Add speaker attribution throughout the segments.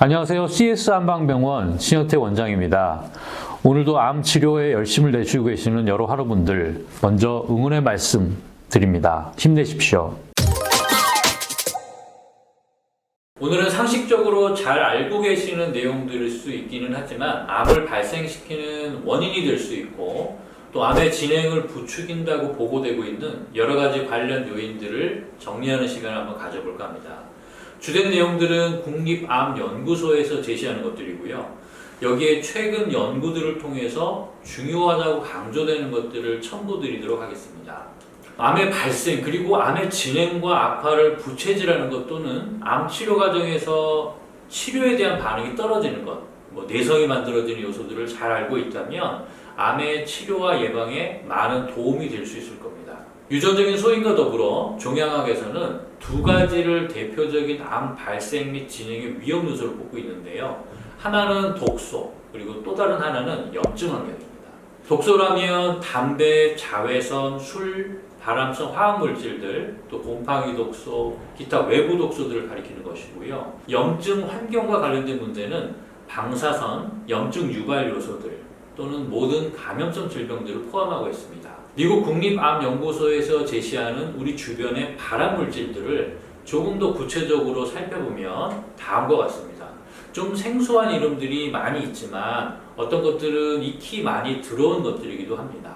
Speaker 1: 안녕하세요. CS 한방병원 신여태 원장입니다. 오늘도 암 치료에 열심을 내주고 계시는 여러 환우분들 먼저 응원의 말씀 드립니다. 힘내십시오. 오늘은 상식적으로 잘 알고 계시는 내용들일 수 있기는 하지만 암을 발생시키는 원인이 될 수 있고 또 암의 진행을 부추긴다고 보고되고 있는 여러 가지 관련 요인들을 정리하는 시간을 한번 가져볼까 합니다. 주된 내용들은 국립암연구소에서 제시하는 것들이고요. 여기에 최근 연구들을 통해서 중요하다고 강조되는 것들을 첨부드리도록 하겠습니다. 암의 발생 그리고 암의 진행과 악화를 부채질하는 것 또는 암 치료 과정에서 치료에 대한 반응이 떨어지는 것, 내성이 만들어지는 요소들을 잘 알고 있다면 암의 치료와 예방에 많은 도움이 될 수 있을 겁니다. 유전적인 소인과 더불어 종양학에서는 두 가지를 대표적인 암 발생 및 진행의 위험 요소를 꼽고 있는데요. 하나는 독소, 그리고 또 다른 하나는 염증 환경입니다. 독소라면 담배, 자외선, 술, 발암성 화학물질들, 또 곰팡이 독소, 기타 외부 독소들을 가리키는 것이고요. 염증 환경과 관련된 문제는 방사선, 염증 유발 요소들 또는 모든 감염성 질병들을 포함하고 있습니다. 미국 국립암연구소에서 제시하는 우리 주변의 발암물질들을 조금 더 구체적으로 살펴보면 다음과 같습니다. 좀 생소한 이름들이 많이 있지만 어떤 것들은 익히 많이 들어온 것들이기도 합니다.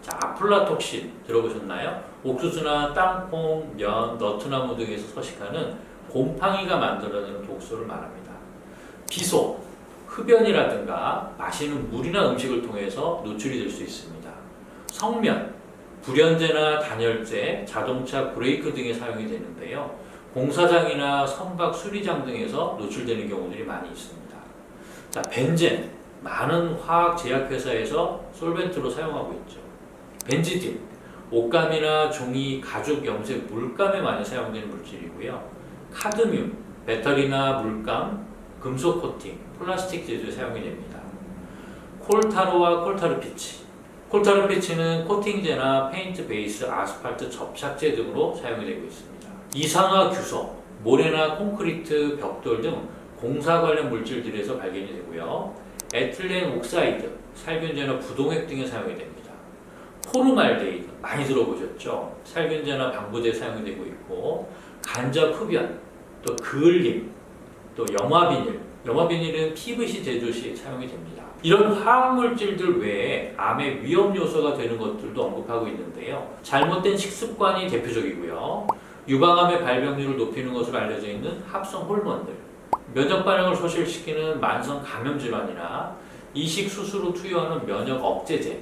Speaker 1: 자, 아플라톡신 들어보셨나요? 옥수수나 땅콩, 면, 너트나무 등에서 서식하는 곰팡이가 만들어내는 독소를 말합니다. 비소, 흡연이라든가 마시는 물이나 음식을 통해서 노출이 될 수 있습니다. 성면, 불연제나 단열재, 자동차 브레이크 등에 사용이 되는데요. 공사장이나 선박 수리장 등에서 노출되는 경우들이 많이 있습니다. 자, 벤젠, 많은 화학 제약회사에서 솔벤트로 사용하고 있죠. 벤지딘, 옷감이나 종이, 가죽, 염색, 물감에 많이 사용되는 물질이고요. 카드뮴, 배터리나 물감, 금속 코팅, 플라스틱 제조에 사용이 됩니다. 콜타로와 콜타르피치, 콜타르피치는 코팅제나 페인트 베이스, 아스팔트 접착제 등으로 사용이 되고 있습니다. 이산화규소, 모래나 콘크리트, 벽돌 등 공사 관련 물질들에서 발견이 되고요. 에틸렌 옥사이드, 살균제나 부동액 등에 사용이 됩니다. 포르말데이드, 많이 들어보셨죠? 살균제나 방부제에 사용이 되고 있고, 간접 흡연, 또 그을림, 또 염화비닐은 PVC 제조 시 사용이 됩니다. 이런 화학물질들 외에 암의 위험 요소가 되는 것들도 언급하고 있는데요. 잘못된 식습관이 대표적이고요. 유방암의 발병률을 높이는 것으로 알려져 있는 합성 호르몬들, 면역 반응을 소실시키는 만성 감염 질환이나 이식 수술 후 투여하는 면역 억제제,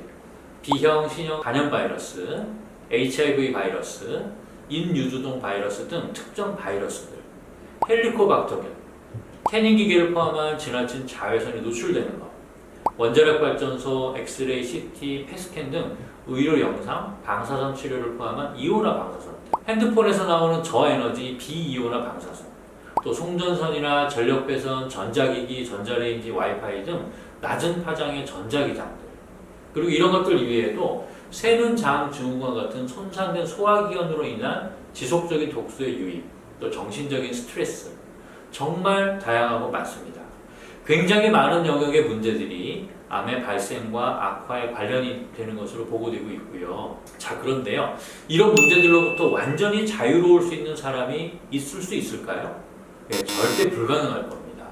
Speaker 1: B형, C형 간염 바이러스, HIV 바이러스, 인유두종 바이러스 등 특정 바이러스들, 헬리코박터균, 태닝 기계를 포함한 지나친 자외선이 노출되는 것, 원자력 발전소, 엑스레이, CT, 펫스캔 등 의료 영상, 방사선 치료를 포함한 이온화 방사선, 핸드폰에서 나오는 저에너지 비이온화 방사선, 또 송전선이나 전력 배선, 전자기기, 전자레인지, 와이파이 등 낮은 파장의 전자기장들, 그리고 이런 것들 이외에도 새는 장 증후군 같은 손상된 소화기관으로 인한 지속적인 독소의 유입, 또 정신적인 스트레스, 정말 다양하고 많습니다. 굉장히 많은 영역의 문제들이 암의 발생과 악화에 관련이 되는 것으로 보고되고 있고요. 자, 그런데요. 이런 문제들로부터 완전히 자유로울 수 있는 사람이 있을 수 있을까요? 네, 절대 불가능할 겁니다.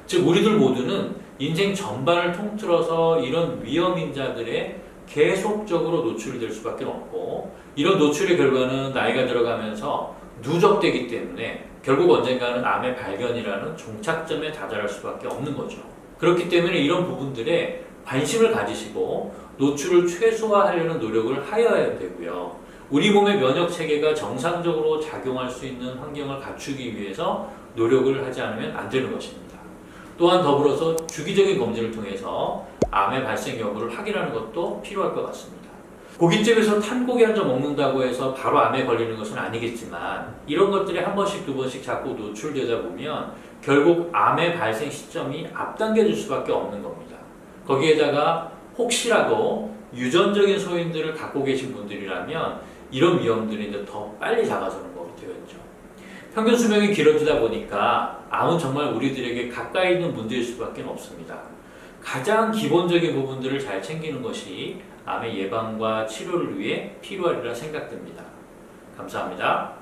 Speaker 1: 즉, 우리들 모두는 인생 전반을 통틀어서 이런 위험인자들에 계속적으로 노출될 수밖에 없고, 이런 노출의 결과는 나이가 들어가면서 누적되기 때문에 결국 언젠가는 암의 발견이라는 종착점에 다다를 수밖에 없는 거죠. 그렇기 때문에 이런 부분들에 관심을 가지시고 노출을 최소화하려는 노력을 하여야 되고요. 우리 몸의 면역 체계가 정상적으로 작용할 수 있는 환경을 갖추기 위해서 노력을 하지 않으면 안 되는 것입니다. 또한 더불어서 주기적인 검진을 통해서 암의 발생 여부를 확인하는 것도 필요할 것 같습니다. 고깃집에서 탄고기 한 점 먹는다고 해서 바로 암에 걸리는 것은 아니겠지만 이런 것들이 한 번씩 두 번씩 자꾸 노출되다 보면 결국 암의 발생 시점이 앞당겨질 수밖에 없는 겁니다. 거기에다가 혹시라도 유전적인 소인들을 갖고 계신 분들이라면 이런 위험들이 이제 더 빨리 다가서는 거게 되겠죠. 평균 수명이 길어지다 보니까 암은 정말 우리들에게 가까이 있는 문제일 수밖에 없습니다. 가장 기본적인 부분들을 잘 챙기는 것이 암의 예방과 치료를 위해 필요하리라 생각됩니다. 감사합니다.